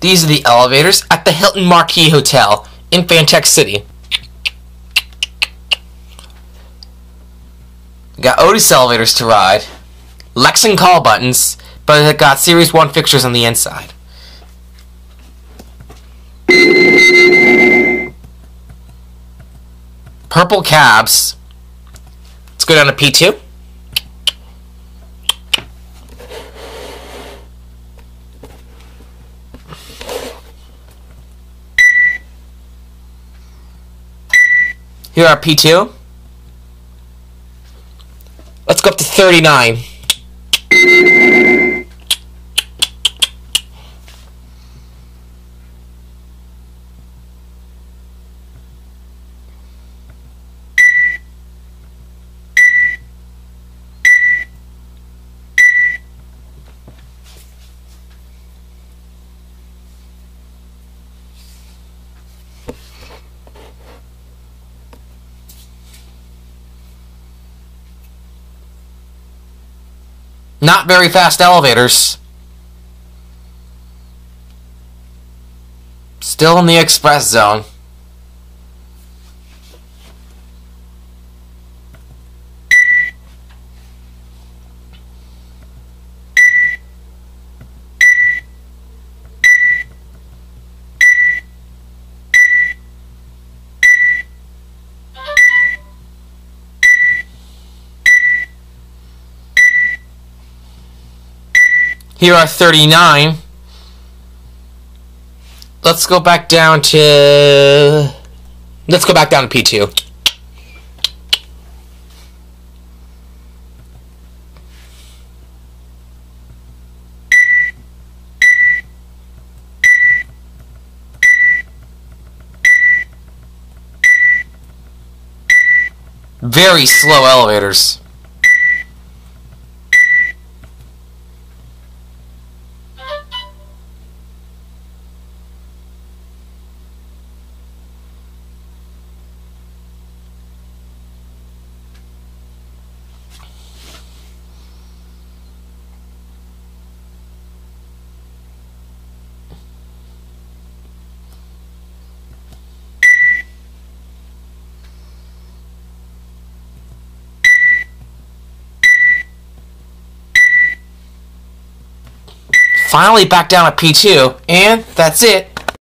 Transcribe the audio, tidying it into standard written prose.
These are the elevators at the Hilton Marquis Hotel in Fantech City. Got Otis elevators to ride, Lexington call buttons, but it got Series 1 fixtures on the inside. Purple cabs. Let's go down to P2. Here are P2. Let's go up to 39. Not very fast elevators. Still in the express zone. Here are 39. Let's go back down to P2. Very slow elevators. Finally back down at P2, and that's it.